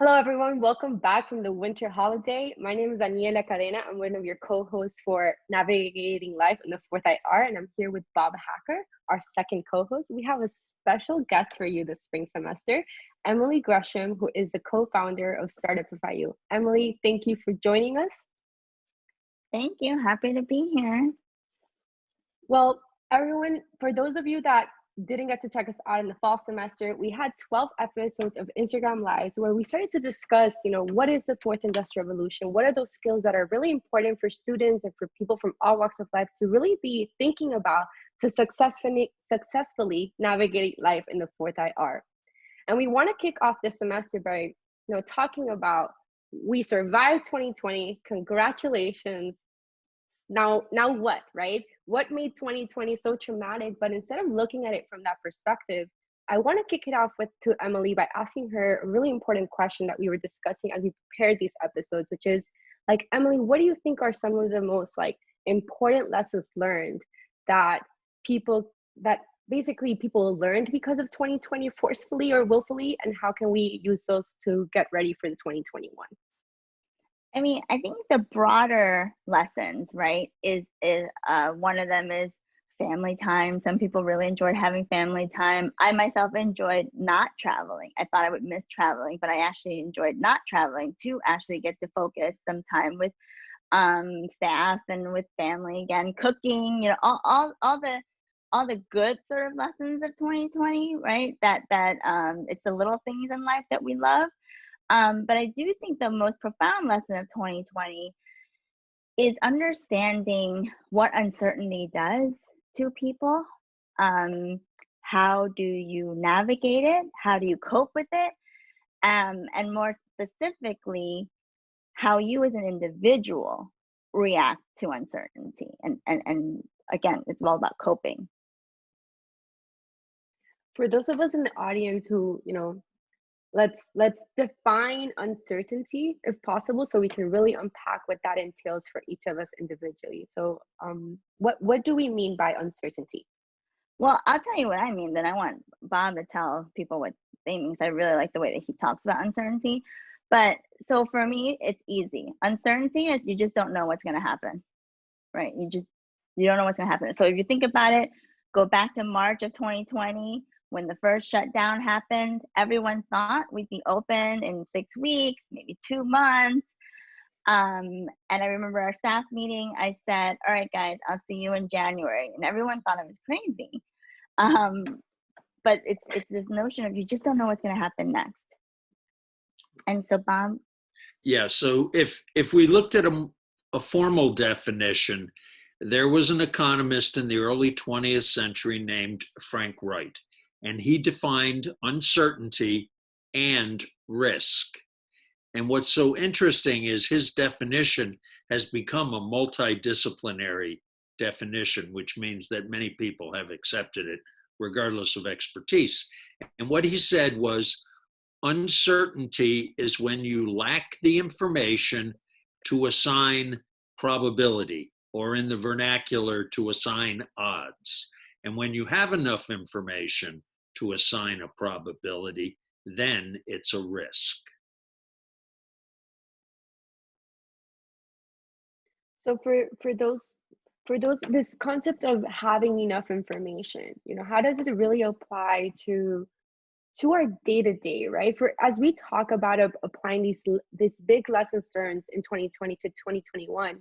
Hello, everyone. Welcome back from the winter holiday. My name is Daniela Cadena. I'm one of your co-hosts for Navigating Life in the Fourth IR, and I'm here with Bob Hacker, our second co-host. We have a special guest for you this spring semester, Emily Gresham, who is the co-founder of StartUP FIU. Emily, thank you for joining us. Thank you. Happy to be here. Well, everyone, for those of you that didn't get to check us out in the fall semester, we had 12 episodes of Instagram Lives where we started to discuss, what is the fourth industrial revolution? What are those skills that are really important for students and for people from all walks of life to really be thinking about to successfully navigate life in the fourth IR? And we want to kick off this semester by, talking about we survived 2020. Congratulations. Now what, right? What made 2020 so traumatic? But instead of looking at it from that perspective, I want to kick it off to Emily by asking her a really important question that we were discussing as we prepared these episodes, which is like, Emily, what do you think are some of the most important lessons learned that basically people learned because of 2020 forcefully or willfully, and how can we use those to get ready for the 2021? I think the broader lessons, right, is one of them is family time. Some people really enjoyed having family time. I myself enjoyed not traveling. I thought I would miss traveling, but I actually enjoyed not traveling to actually get to focus some time with staff and with family again, cooking, all the good sort of lessons of 2020, right? That it's the little things in life that we love. But I do think the most profound lesson of 2020 is understanding what uncertainty does to people. How do you navigate it? How do you cope with it? And more specifically, how you as an individual react to uncertainty. And again, it's all about coping. For those of us in the audience who, let's define uncertainty if possible, so we can really unpack what that entails for each of us individually. So what do we mean by uncertainty? Well, I'll tell you what I mean, then I want Bob to tell people what they mean, because I really like the way that he talks about uncertainty. But so for me, it's easy. Uncertainty is you just don't know what's going to happen, right? You don't know what's going to happen. So if you think about it, go back to March of 2020, when the first shutdown happened. Everyone thought we'd be open in 6 weeks, maybe 2 months. And I remember our staff meeting, I said, all right, guys, I'll see you in January. And everyone thought I was crazy. But it's this notion of you just don't know what's going to happen next. And so, Bob? Yeah, so if we looked at a formal definition, there was an economist in the early 20th century named Frank Wright, and he defined uncertainty and risk. And what's so interesting is his definition has become a multidisciplinary definition, which means that many people have accepted it regardless of expertise. And what he said was, uncertainty is when you lack the information to assign probability, or in the vernacular, to assign odds. And when you have enough information to assign a probability, then it's a risk. So for those this concept of having enough information, how does it really apply to our day-to-day, right? For as we talk about applying these big lessons learned in 2020 to 2021,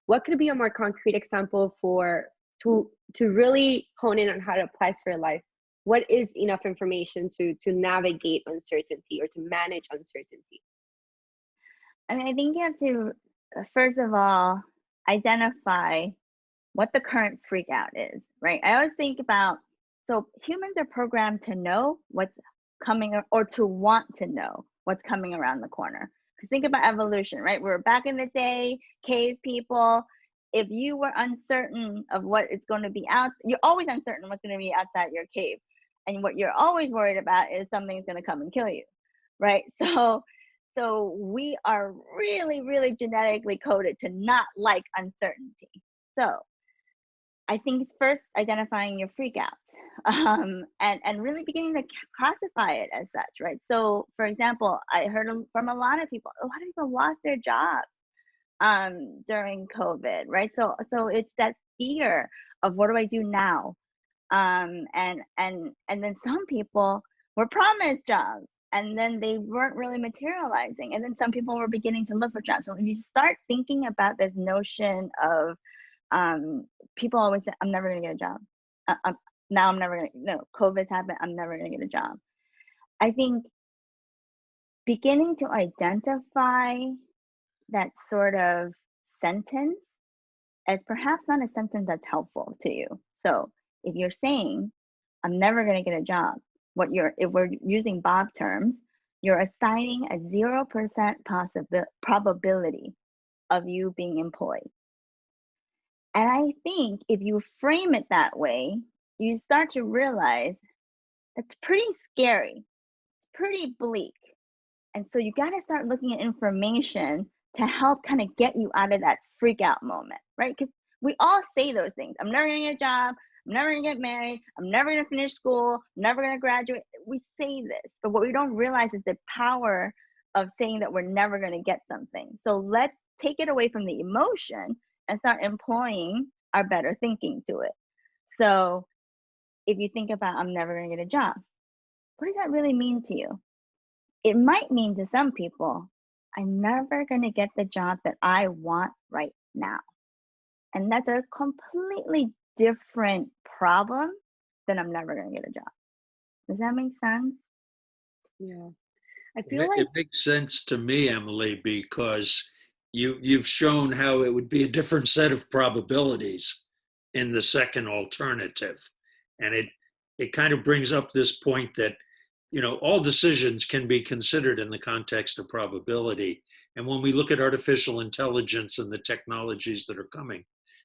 what could be a more concrete example to really hone in on how it applies for your life? What is enough information to navigate uncertainty or to manage uncertainty? I think you have to, first of all, identify what the current freak out is, right? I always think about, so humans are programmed to know what's coming, or to want to know what's coming around the corner. Because think about evolution, right? We're back in the day, cave people. If you were uncertain of what is going to be out, you're always uncertain what's going to be outside your cave. And what you're always worried about is something's going to come and kill you, right? So we are really, really genetically coded to not like uncertainty. So I think it's first identifying your freak outs. and really beginning to classify it as such, right? So, for example, I heard from a lot of people lost their jobs during COVID, right? So it's that fear of what do I do now? And then some people were promised jobs and then they weren't really materializing. And then some people were beginning to look for jobs. So if you start thinking about this notion of people always say, I'm never gonna get a job. Now I'm never gonna, no, COVID's happened, I'm never gonna get a job. I think beginning to identify that sort of sentence as perhaps not a sentence that's helpful to you. So if you're saying, I'm never gonna get a job, if we're using Bob terms, you're assigning a 0% probability of you being employed. And I think if you frame it that way, you start to realize it's pretty scary. It's pretty bleak. And so you got to start looking at information to help kind of get you out of that freak out moment, right? Because we all say those things. I'm never going to get a job. I'm never going to get married. I'm never going to finish school. I'm never going to graduate. We say this, but what we don't realize is the power of saying that we're never going to get something. So let's take it away from the emotion and start employing our better thinking to it. So if you think about, I'm never going to get a job, what does that really mean to you? It might mean to some people, I'm never going to get the job that I want right now. And that's a completely different problem than I'm never going to get a job. Does that make sense? Yeah. I feel like it makes sense to me, Emily, because you've shown how it would be a different set of probabilities in the second alternative. And it kind of brings up this point that, all decisions can be considered in the context of probability. And when we look at artificial intelligence and the technologies that are coming,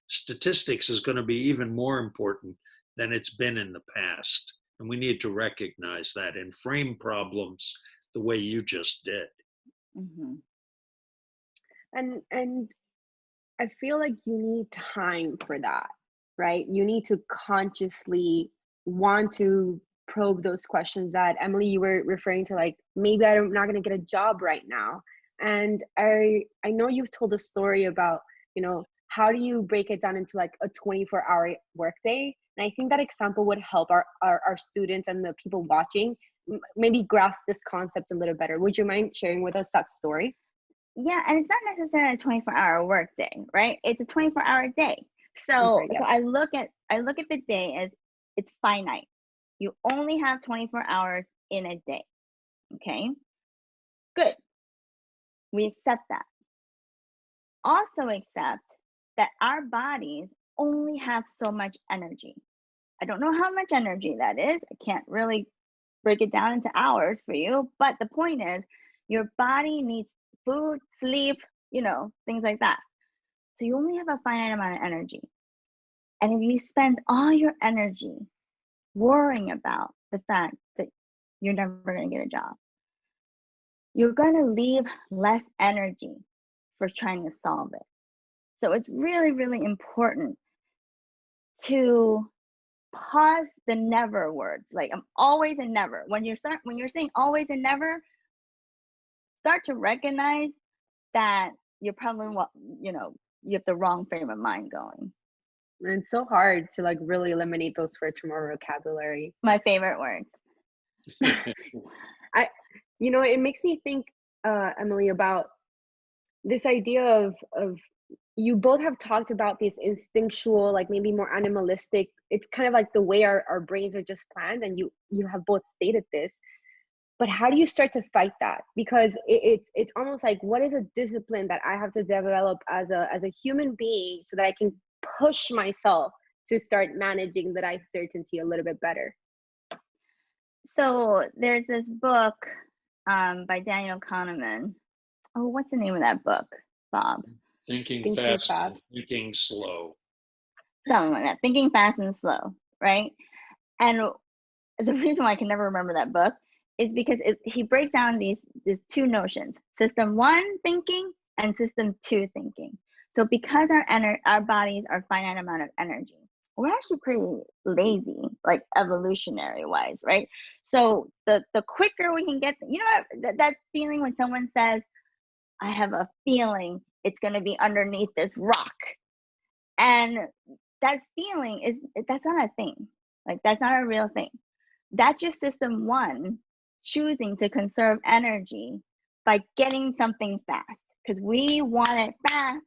statistics is going to be even more important than it's been in the past. And we need to recognize that and frame problems the way you just did. Mm-hmm. and I feel like you need time for that, right? You need to consciously want to probe those questions that Emily, you were referring to, like maybe I'm not going to get a job right now. And I know you've told a story about, how do you break it down into like a 24-hour workday? And I think that example would help our students and the people watching maybe grasp this concept a little better. Would you mind sharing with us that story? Yeah, and it's not necessarily a 24-hour workday, right? It's a 24-hour day. So, sorry, yes. So I look at the day as it's finite. You only have 24 hours in a day. Okay? Good. We accept that. Also accept that our bodies only have so much energy. I don't know how much energy that is. I can't really break it down into hours for you, but the point is your body needs food, sleep, things like that. So you only have a finite amount of energy. And if you spend all your energy worrying about the fact that you're never going to get a job, you're going to leave less energy for trying to solve it. So it's really, really important to pause the never words. Like I'm always and never. When you're saying always and never, start to recognize that you're probably, you have the wrong frame of mind going. And it's so hard to like really eliminate those for tomorrow vocabulary. My favorite words. It makes me think, Emily, about this idea of you both have talked about these instinctual, like maybe more animalistic, it's kind of like the way our brains are just planned, and you have both stated this. But how do you start to fight that? Because it's almost like, what is a discipline that I have to develop as a human being so that I can push myself to start managing that uncertainty a little bit better? So there's this book by Daniel Kahneman. Oh, what's the name of that book, Bob? Thinking fast and thinking slow. Something like that. Thinking fast and slow, right? And the reason why I can never remember that book is because he breaks down these two notions: system one thinking and system two thinking. So because our bodies are finite amount of energy, we're actually pretty lazy, like evolutionary wise, right? So the quicker we can get, you know, that feeling when someone says, I have a feeling it's going to be underneath this rock. And that feeling that's not a thing. Like, that's not a real thing. That's your system one choosing to conserve energy by getting something fast, because we want it fast.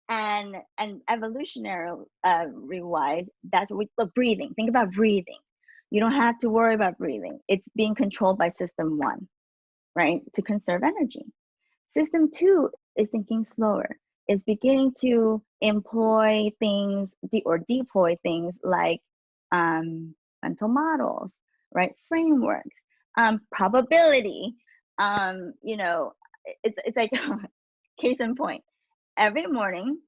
And evolutionary wise, that's what we look. Breathing, think about breathing. You don't have to worry about breathing. It's being controlled by system one, right, to conserve energy. System two is thinking slower, is beginning to employ things or deploy things like mental models, right, frameworks, probability. You know, it's like case in point. Every morning,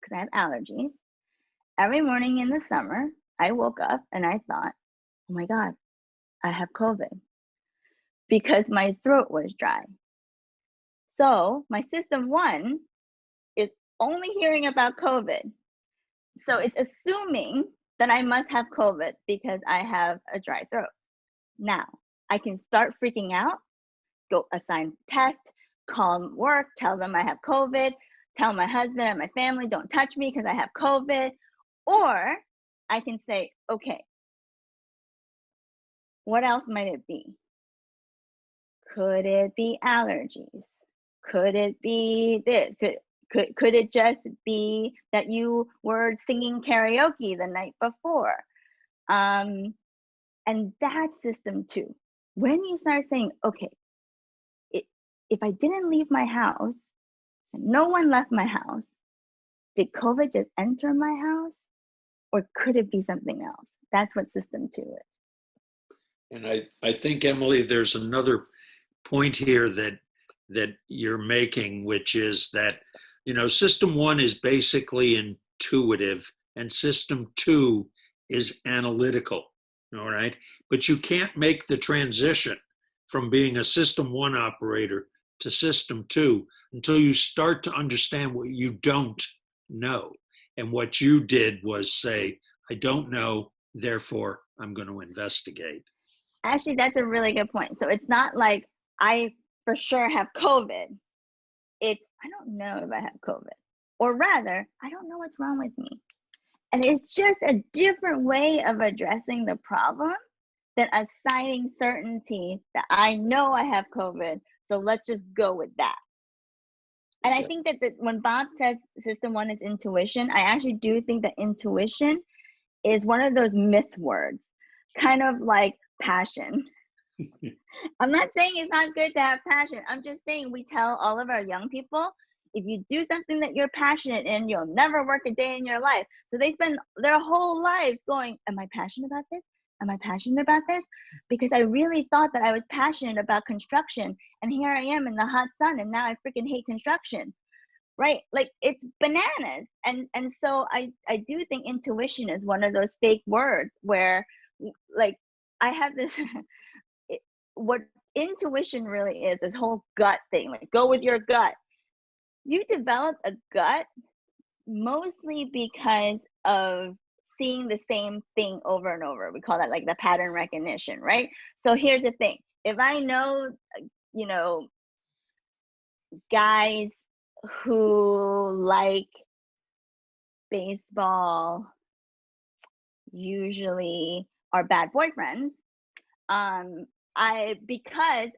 because I have allergies, every morning in the summer, I woke up and I thought, oh my God, I have COVID, because my throat was dry. So my system one is only hearing about COVID. So it's assuming that I must have COVID because I have a dry throat. Now, I can start freaking out, go assign tests, call work, tell them I have COVID, tell my husband and my family, don't touch me because I have COVID. Or I can say, okay, what else might it be? Could it be allergies? Could it be this? Could it just be that you were singing karaoke the night before? And that's system two. When you start saying, okay, if I didn't leave my house, and no one left my house, did COVID just enter my house? Or could it be something else? That's what system two is. And I think, Emily, there's another point here that you're making, which is that, you know, system one is basically intuitive and system two is analytical. All right. But you can't make the transition from being a system one operator to system two until you start to understand what you don't know. And what you did was say, I don't know, therefore I'm going to investigate. Actually, that's a really good point. So it's not like I for sure have COVID. It's, I don't know if I have COVID. Or rather, I don't know what's wrong with me. And it's just a different way of addressing the problem than assigning certainty that I know I have COVID, so let's just go with that. And I think that when Bob says system one is intuition, I actually do think that intuition is one of those myth words, kind of like passion. I'm not saying it's not good to have passion. I'm just saying we tell all of our young people, if you do something that you're passionate in, you'll never work a day in your life. So they spend their whole lives going, am I passionate about this? Am I passionate about this? Because I really thought that I was passionate about construction. And here I am in the hot sun, and now I freaking hate construction. Right? Like, it's bananas. And so I do think intuition is one of those fake words where, like, I have this, what intuition really is, this whole gut thing, like go with your gut. You develop a gut mostly because of seeing the same thing over and over. We call that like the pattern recognition, right? So here's the thing. If I know, you know, guys who like baseball usually are bad boyfriends, because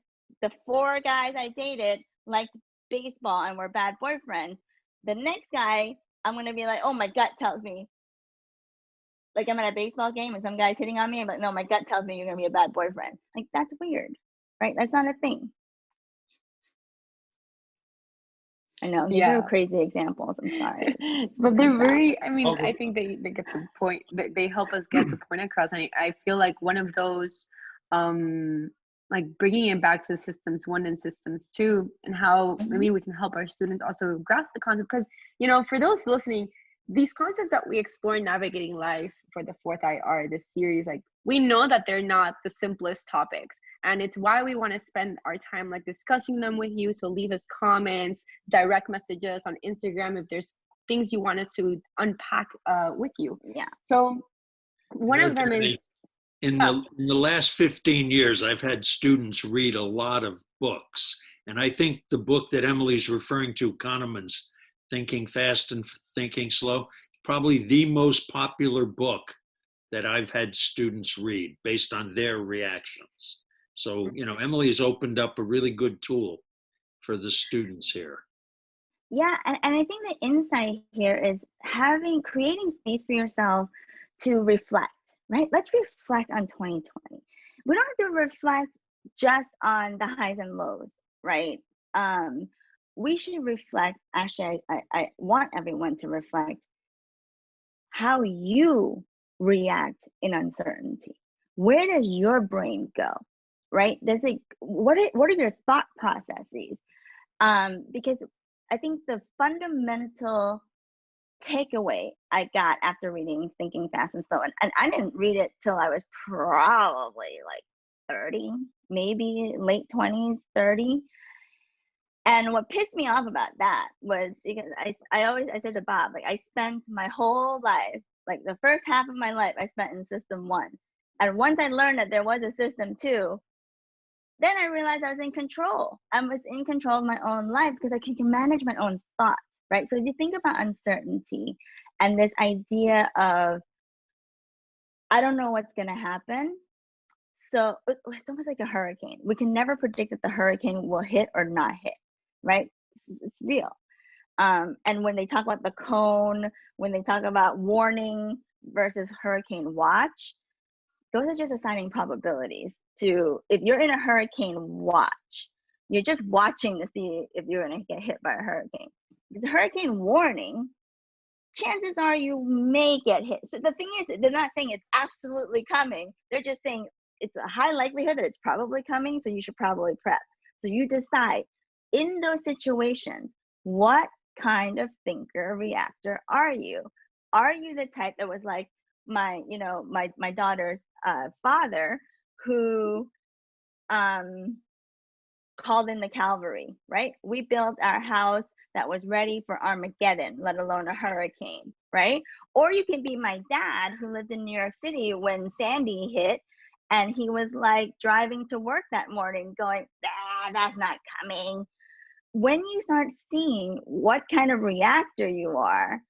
the 4 guys I dated liked baseball and were bad boyfriends, the next guy, I'm going to be like, oh, my gut tells me. Like, I'm at a baseball game and some guy's hitting on me. I'm like, no, my gut tells me you're going to be a bad boyfriend. Like, that's weird, right? That's not a thing. I know, these are crazy examples. I'm sorry. But they're very, I mean, I think they get the point. They help us get the point across. And I feel like one of those, like bringing it back to systems one and systems two, and how maybe we can help our students also grasp the concept. Because, you know, for those listening, these concepts that we explore in Navigating Life for the Fourth IR, this series, like, we know that they're not the simplest topics, and it's why we want to spend our time like discussing them with you. So leave us comments, direct messages on Instagram if there's things you wanted to unpack with you. Yeah. So one of them is, in the last 15 years, I've had students read a lot of books. And I think the book that Emily's referring to, Kahneman's Thinking Fast and Thinking Slow, probably the most popular book that I've had students read based on their reactions. So, Emily has opened up a really good tool for the students here. Yeah, and I think the insight here is creating space for yourself to reflect, right? Let's reflect on 2020. We don't have to reflect just on the highs and lows, right? We should reflect, actually, I want everyone to reflect how you react in uncertainty. Where does your brain go, right? What are your thought processes? Because I think the fundamental takeaway I got after reading Thinking Fast and Slow, and I didn't read it till I was probably like 30, maybe late 20s, 30. And what pissed me off about that was because I said to Bob, like, I spent my whole life, like the first half of my life, I spent in system 1. And once I learned that there was a system 2, then I realized I was in control. I was in control of my own life because I can manage my own thoughts, right? So if you think about uncertainty and this idea of, I don't know what's going to happen. So it's almost like a hurricane. We can never predict if the hurricane will hit or not hit, right? It's real. And when they talk about the cone, when they talk about warning versus hurricane watch, those are just assigning probabilities to, if you're in a hurricane watch, you're just watching to see if you're going to get hit by a hurricane. If it's a hurricane warning, chances are you may get hit. So the thing is, they're not saying it's absolutely coming. They're just saying it's a high likelihood that it's probably coming, so you should probably prep. So you decide in those situations, what kind of thinker reactor are you? Are you the type that was like my daughter's father, who called in the cavalry, right? We built our house that was ready for Armageddon, let alone a hurricane, right? Or you can be my dad, who lived in New York City when Sandy hit, and he was like driving to work that morning going, that's not coming. When you start seeing what kind of reactor you are,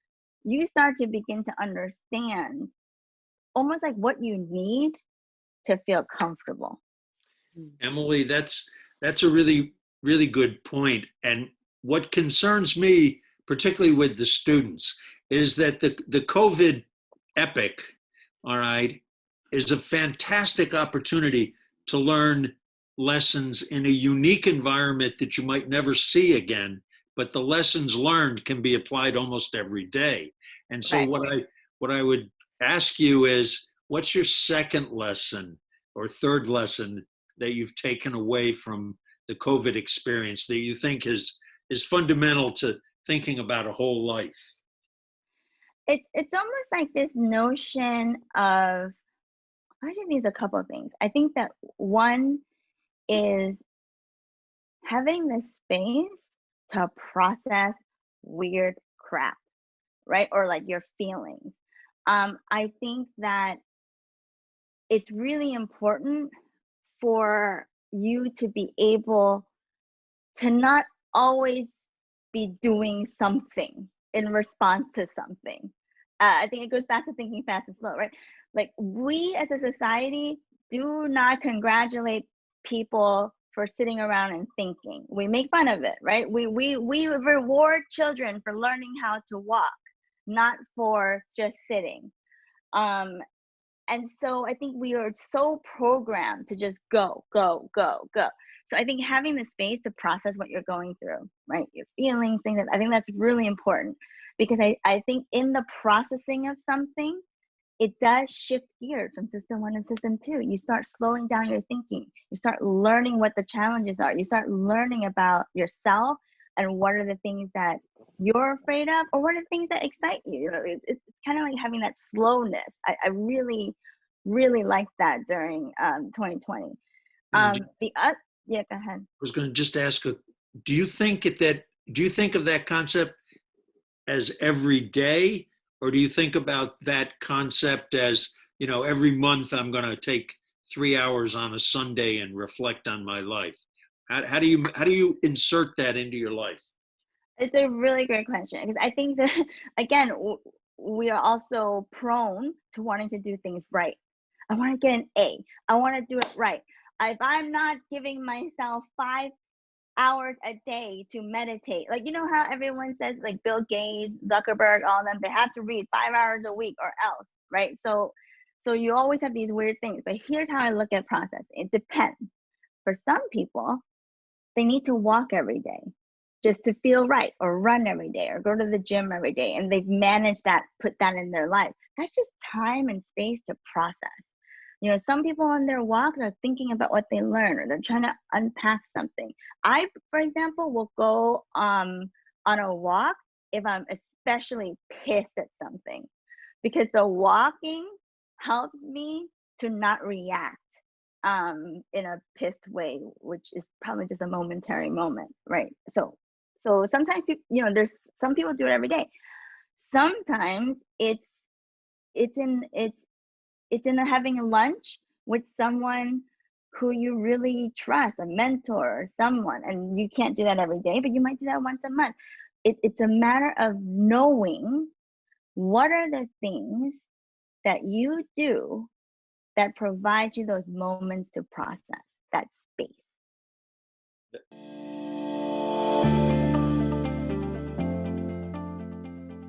you start to begin to understand almost like what you need to feel comfortable. Emily, that's a really, really good point. And what concerns me, particularly with the students, is that the COVID epic, all right, is a fantastic opportunity to learn lessons in a unique environment that you might never see again, but the lessons learned can be applied almost every day. And so Right. what I would ask you is, what's your second lesson or third lesson that you've taken away from the COVID experience that you think is fundamental to thinking about a whole life? It's almost like this notion of, I just means a couple of things. I think that one is having the space to process weird crap, right? Or like your feelings. I think that it's really important for you to be able to not always be doing something in response to something. I think it goes back to thinking fast and slow, right? Like, we as a society do not congratulate people for sitting around and thinking. We make fun of it, right? We reward children for learning how to walk, not for just sitting. And so I think we are so programmed to just go, go, go, go. So I think having the space to process what you're going through, right? Your feelings, things, I think that's really important, because I think in the processing of something, it does shift gears from system 1 to system 2. You start slowing down your thinking. You start learning what the challenges are. You start learning about yourself and what are the things that you're afraid of, or what are the things that excite you. You know, it's kind of like having that slowness. I really, really liked that during 2020. Yeah, go ahead. I was going to just ask, do you think of that concept as every day, or do you think about that concept as, every month I'm going to take 3 hours on a Sunday and reflect on my life? How do you insert that into your life? It's a really great question, because I think that, again, we are also prone to wanting to do things right. I want to get an A. I want to do it right. If I'm not giving myself 5 hours a day to meditate, like, how everyone says, like Bill Gates, Zuckerberg, all of them, they have to read 5 hours a week or else, right? So you always have these weird things. But here's how I look at process. It depends. For some people, they need to walk every day just to feel right, or run every day, or go to the gym every day, and they've managed that, put that in their life. That's just time and space to process. Some people on their walks are thinking about what they learned, or they're trying to unpack something. I, for example, will go on a walk if I'm especially pissed at something, because the walking helps me to not react in a pissed way, which is probably just a momentary moment, right? So sometimes people, there's some people do it every day. Sometimes it's in having a lunch with someone who you really trust, a mentor or someone, and you can't do that every day, but you might do that once a month. It's a matter of knowing what are the things that you do that provide you those moments to process, that